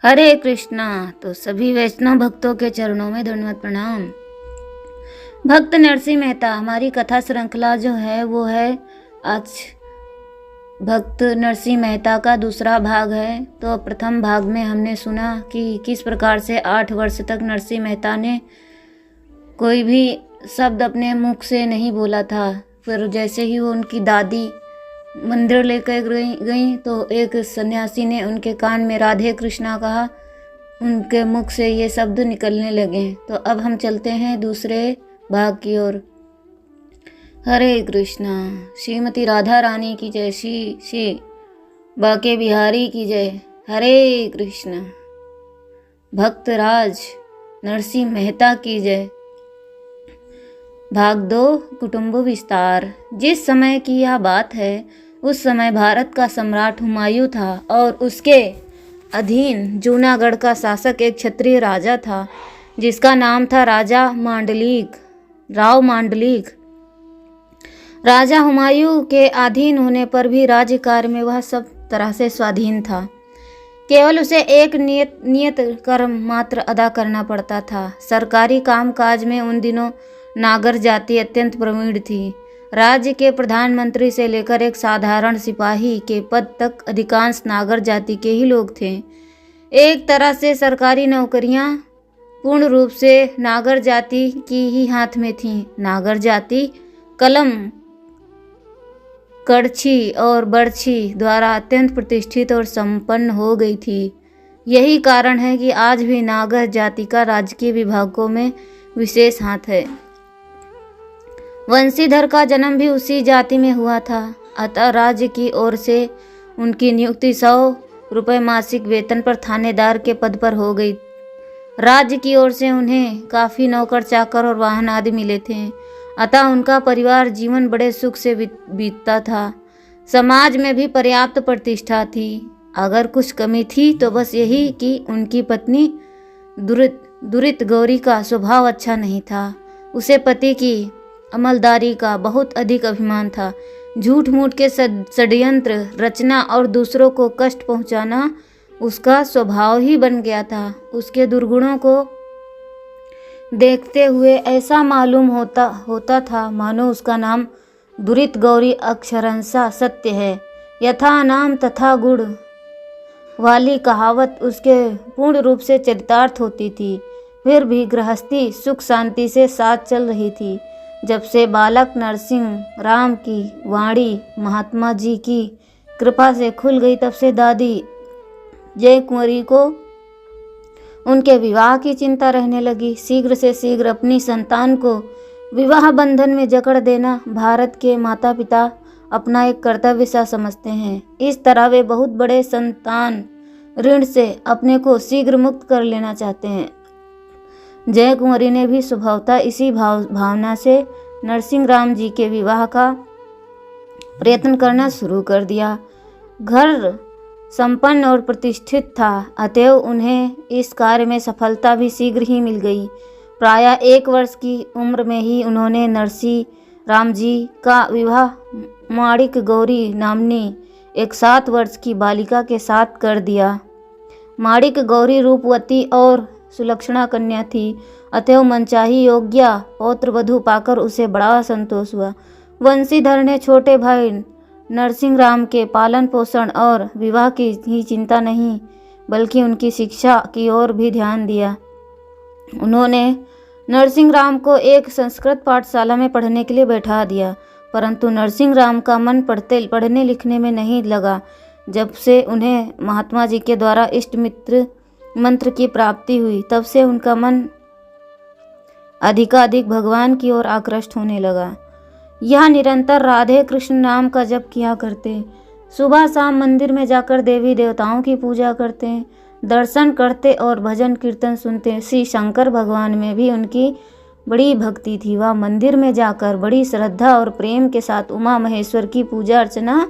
हरे कृष्णा। तो सभी वैष्णव भक्तों के चरणों में दंडवत प्रणाम। भक्त नरसिंह मेहता, हमारी कथा श्रृंखला जो है वो है आज भक्त नरसिंह मेहता का दूसरा भाग है। तो प्रथम भाग में हमने सुना कि किस प्रकार से 8 वर्ष तक नरसिंह मेहता ने कोई भी शब्द अपने मुख से नहीं बोला था। फिर जैसे ही वो उनकी दादी मंदिर लेकर गई तो एक सन्यासी ने उनके कान में राधे कृष्णा कहा, उनके मुख से ये शब्द निकलने लगे। तो अब हम चलते हैं दूसरे भाग की ओर। हरे कृष्णा। श्रीमती राधा रानी की जय, श्री बाके बिहारी की जय। हरे कृष्णा। भक्त राज नरसिंह मेहता की जय। भाग 2, कुटुंब विस्तार। जिस समय की यह बात है, उस समय भारत का सम्राट हुमायूं था और उसके अधीन जूनागढ़ का शासक एक क्षत्रिय राजा था जिसका नाम था राव मांडलिक। राजा हुमायूं के अधीन होने पर भी राज्य कार्य में वह सब तरह से स्वाधीन था। केवल उसे एक नियत कर्म मात्र अदा करना पड़ता था। सरकारी कामकाज में उन दिनों नागर जाति अत्यंत प्रवीण थी। राज्य के प्रधानमंत्री से लेकर एक साधारण सिपाही के पद तक अधिकांश नागर जाति के ही लोग थे। एक तरह से सरकारी नौकरियां पूर्ण रूप से नागर जाति की ही हाथ में थीं। नागर जाति कलम, कड़छी और बर्छी द्वारा अत्यंत प्रतिष्ठित और संपन्न हो गई थी। यही कारण है कि आज भी नागर जाति का राजकीय विभागों में विशेष हाथ है। वंशीधर का जन्म भी उसी जाति में हुआ था, अतः राज्य की ओर से उनकी नियुक्ति 100 रुपये मासिक वेतन पर थानेदार के पद पर हो गई। राज्य की ओर से उन्हें काफ़ी नौकर चाकर और वाहन आदि मिले थे, अतः उनका परिवार जीवन बड़े सुख से बीतता था। समाज में भी पर्याप्त प्रतिष्ठा थी। अगर कुछ कमी थी तो बस यही कि उनकी पत्नी दुरित गौरी का स्वभाव अच्छा नहीं था। उसे पति की अमलदारी का बहुत अधिक अभिमान था। झूठ मूठ के षड्यंत्र रचना और दूसरों को कष्ट पहुंचाना उसका स्वभाव ही बन गया था। उसके दुर्गुणों को देखते हुए ऐसा मालूम होता था मानो उसका नाम दुरित गौरी अक्षरशः सत्य है। यथा नाम तथा गुण वाली कहावत उसके पूर्ण रूप से चरितार्थ होती थी। फिर भी गृहस्थी सुख शांति से साथ चल रही थी। जब से बालक नरसिंह राम की वाणी महात्मा जी की कृपा से खुल गई, तब से दादी जय कुंवरी को उनके विवाह की चिंता रहने लगी। शीघ्र से शीघ्र अपनी संतान को विवाह बंधन में जकड़ देना भारत के माता पिता अपना एक कर्तव्य सा समझते हैं। इस तरह वे बहुत बड़े संतान ऋण से अपने को शीघ्र मुक्त कर लेना चाहते हैं। जय कुंवरी ने भी स्वभावतः इसी भावना से नरसिंह राम जी के विवाह का प्रयत्न करना शुरू कर दिया। घर संपन्न और प्रतिष्ठित था, अतएव उन्हें इस कार्य में सफलता भी शीघ्र ही मिल गई। प्रायः 1 वर्ष की उम्र में ही उन्होंने नरसिंह राम जी का विवाह माणिक गौरी नामनी एक 7 वर्ष की बालिका के साथ कर दिया। माणिक गौरी रूपवती और सुलक्षणा कन्या थी, अतएव मनचाही योग्य पौत्र वधू पाकर उसे बड़ा संतोष हुआ। वंशीधर ने छोटे भाई नरसिंह राम के पालन पोषण और विवाह की ही चिंता नहीं बल्कि उनकी शिक्षा की ओर भी ध्यान दिया। उन्होंने नरसिंह राम को एक संस्कृत पाठशाला में पढ़ने के लिए बैठा दिया, परंतु नरसिंह राम का मन पढ़ने लिखने में नहीं लगा। जब से उन्हें महात्मा जी के द्वारा इष्ट मित्र मंत्र की प्राप्ति हुई, तब से उनका मन अधिकाधिक भगवान की ओर आकृष्ट होने लगा। यह निरंतर राधे कृष्ण नाम का जप किया करते। सुबह शाम मंदिर में जाकर देवी देवताओं की पूजा करते, दर्शन करते और भजन कीर्तन सुनते। श्री शंकर भगवान में भी उनकी बड़ी भक्ति थी। वह मंदिर में जाकर बड़ी श्रद्धा और प्रेम के साथ उमा महेश्वर की पूजा अर्चना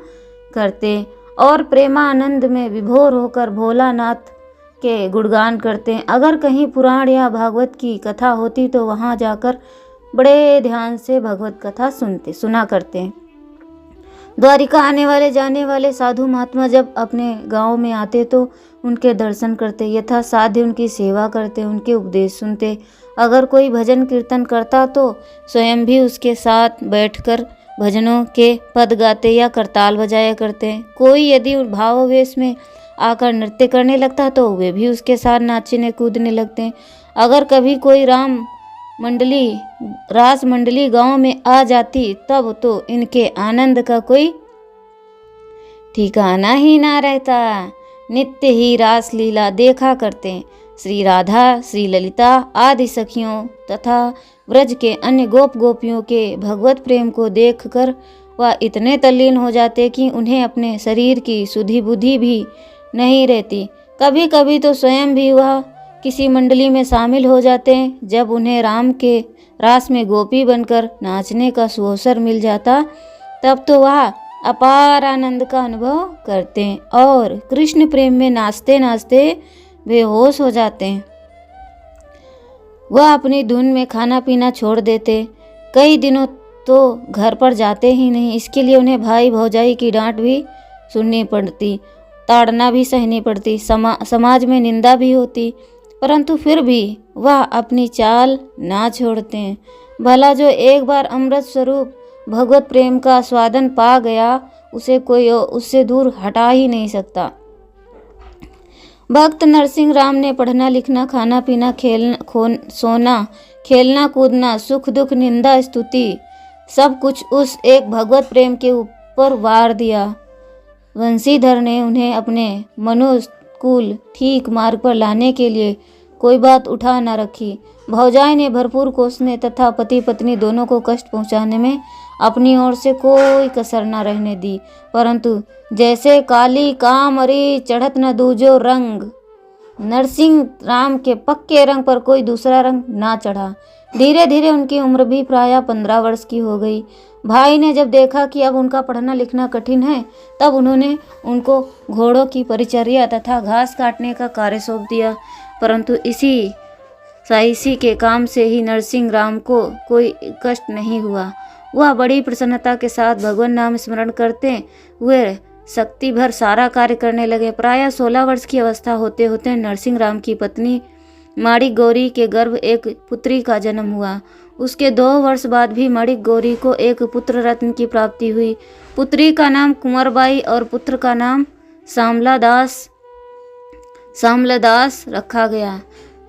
करते और प्रेमानंद में विभोर होकर भोलानाथ के गुणगान करते हैं। अगर कहीं पुराण या भागवत की कथा होती तो वहां जाकर बड़े ध्यान से भगवत कथा सुना करते हैं। द्वारिका आने वाले जाने वाले साधु महात्मा जब अपने गांव में आते तो उनके दर्शन करते, यथा साध्य उनकी सेवा करते, उनके उपदेश सुनते। अगर कोई भजन कीर्तन करता तो स्वयं भी उसके साथ बैठकर भजनों के पद गाते या करताल बजाया करते। कोई यदि भावावेश में आकर नृत्य करने लगता तो वे भी उसके साथ नाचने कूदने लगते। अगर कभी कोई रास मंडली गांव में आ जाती तब तो इनके आनंद का कोई ठिकाना ही ना रहता। नित्य ही रास लीला देखा करते। श्री राधा, श्री ललिता आदि सखियों तथा व्रज के अन्य गोप गोपियों के भगवत प्रेम को देखकर वह इतने तल्लीन हो जाते कि उन्हें अपने शरीर की सुधि बुद्धि भी नहीं रहती। कभी कभी तो स्वयं भी वह किसी मंडली में शामिल हो जाते। जब उन्हें राम के रास में गोपी बनकर नाचने का सुअवसर मिल जाता तब तो वह अपार आनंद का अनुभव करते और कृष्ण प्रेम में नाचते नाचते बेहोश हो जाते। वह अपनी धुन में खाना पीना छोड़ देते। कई दिनों तो घर पर जाते ही नहीं। इसके लिए उन्हें भाई भौजाई की डांट भी सुननी पड़ती, ताड़ना भी सहनी पड़ती, समाज में निंदा भी होती, परंतु फिर भी वह अपनी चाल ना छोड़ते। भला जो एक बार अमृत स्वरूप भगवत प्रेम का स्वादन पा गया उसे कोई उससे दूर हटा ही नहीं सकता। भक्त नरसिंह राम ने पढ़ना लिखना, खाना पीना, सोना, खेलना कूदना, सुख दुख, निंदा स्तुति सब कुछ उस एक भगवत प्रेम के ऊपर वार दिया। वंशीधर ने उन्हें अपने मनोकुल ठीक मार्ग पर लाने के लिए कोई बात उठा न रखी। भौजाई ने भरपूर कोसने तथा पति पत्नी दोनों को कष्ट पहुंचाने में अपनी ओर से कोई कसर न रहने दी, परंतु जैसे काली कामरी चढ़त न दूजो रंग, नरसिंह राम के पक्के रंग पर कोई दूसरा रंग ना चढ़ा। धीरे धीरे उनकी उम्र भी प्रायः 15 वर्ष की हो गई। भाई ने जब देखा कि अब उनका पढ़ना लिखना कठिन है तब उन्होंने उनको घोड़ों की परिचर्या तथा घास काटने का कार्य सौंप दिया, परंतु इसी के काम से ही नरसिंह राम को कोई कष्ट नहीं हुआ। वह बड़ी प्रसन्नता के साथ भगवान नाम स्मरण करते हुए शक्ति भर सारा कार्य करने लगे। प्रायः 16 वर्ष की अवस्था होते होते नरसिंह राम की पत्नी माणिक गौरी के गर्भ एक पुत्री का जन्म हुआ। उसके 2 वर्ष बाद भी माणिक गौरी को एक पुत्र रत्न की प्राप्ति हुई। पुत्री का नाम कुंवरबाई और पुत्र का नाम सामलदास रखा गया।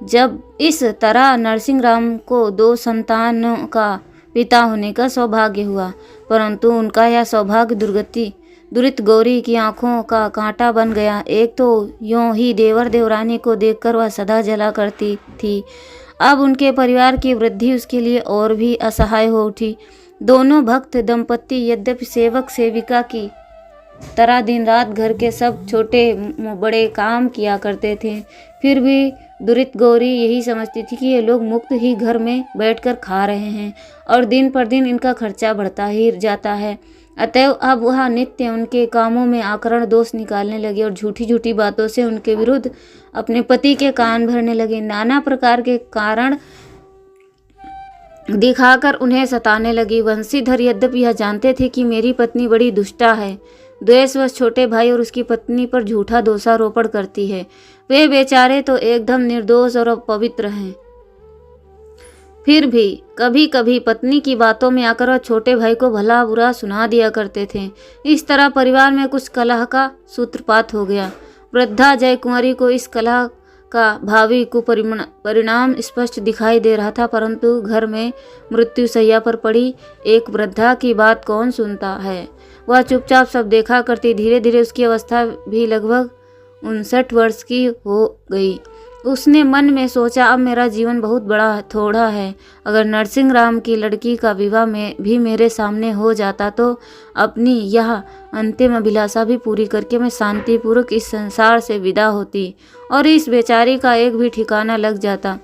जब इस तरह नरसिंह राम को 2 संतानों का पिता होने का सौभाग्य हुआ, परंतु उनका यह सौभाग्य दुरित गौरी की आंखों का कांटा बन गया। एक तो यूं ही देवर देवरानी को देखकर वह सदा जला करती थी, अब उनके परिवार की वृद्धि उसके लिए और भी असहाय हो उठी। दोनों भक्त दंपति यद्यपि सेवक सेविका की तरह दिन रात घर के सब छोटे बड़े काम किया करते थे, फिर भी दुरित गौरी यही समझती थी कि ये लोग मुक्त ही घर में बैठकर खा रहे हैं और दिन पर दिन इनका खर्चा बढ़ता ही जाता है। अतएव अब वह नित्य उनके कामों में आकरण दोष निकालने लगी और झूठी झूठी बातों से उनके विरुद्ध अपने पति के कान भरने लगे। नाना प्रकार के कारण दिखाकर उन्हें सताने लगी। वंशीधर यद्यपि यह जानते थे कि मेरी पत्नी बड़ी दुष्टा है, द्वेषवश छोटे भाई और उसकी पत्नी पर झूठा दोषारोपण करती है, वे बेचारे तो एकदम निर्दोष और अपवित्र हैं, फिर भी कभी कभी पत्नी की बातों में आकर वह छोटे भाई को भला बुरा सुना दिया करते थे। इस तरह परिवार में कुछ कलह का सूत्रपात हो गया। वृद्धा जय कुंवरी को इस कलह का भावी कुपरिणाम स्पष्ट दिखाई दे रहा था, परंतु घर में मृत्यु शैया पर पड़ी एक वृद्धा की बात कौन सुनता है। वह चुपचाप सब देखा करती। धीरे धीरे उसकी अवस्था भी लगभग 59 वर्ष की हो गई। उसने मन में सोचा, अब मेरा जीवन बहुत बड़ा थोड़ा है, अगर नरसिंह राम की लड़की का विवाह में भी मेरे सामने हो जाता तो अपनी यह अंतिम अभिलाषा भी पूरी करके मैं शांतिपूर्वक इस संसार से विदा होती और इस बेचारी का एक भी ठिकाना लग जाता।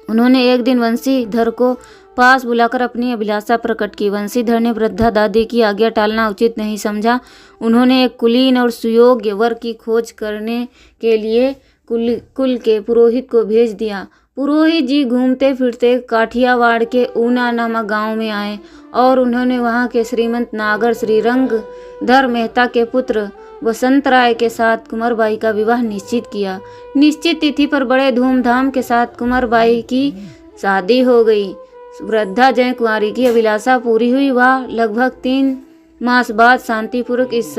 उन्होंने एक दिन वंशीधर को पास बुलाकर अपनी अभिलाषा प्रकट की। वंशीधर ने वृद्धा दादी की आज्ञा टालना उचित नहीं समझा। उन्होंने एक कुलीन और सुयोग्य वर की खोज करने के लिए कुल के पुरोहित को भेज दिया। पुरोहित जी घूमते फिरते काठियावाड़ के ऊना नामक गांव में आए और उन्होंने वहां के श्रीमंत नागर श्रीरंगधर मेहता के पुत्र वसंत राय के साथ कुंवरबाई का विवाह निश्चित किया। निश्चित तिथि पर बड़े धूमधाम के साथ कुंवरबाई की शादी हो गई। वृद्धा जय कुंवारी की अभिलाषा पूरी हुई। वह लगभग 3 मास बाद शांतिपूर्वक इस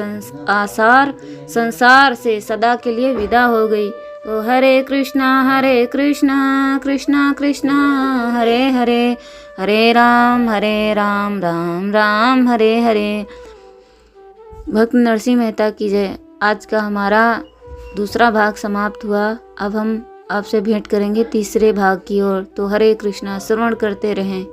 संसार से सदा के लिए विदा हो गई। तो हरे कृष्णा कृष्णा कृष्णा हरे हरे, हरे राम राम राम हरे हरे। भक्त नरसिंह मेहता की जय। आज का हमारा दूसरा भाग समाप्त हुआ। अब हम आपसे भेंट करेंगे तीसरे भाग की ओर। तो हरे कृष्णा, श्रवण करते रहें।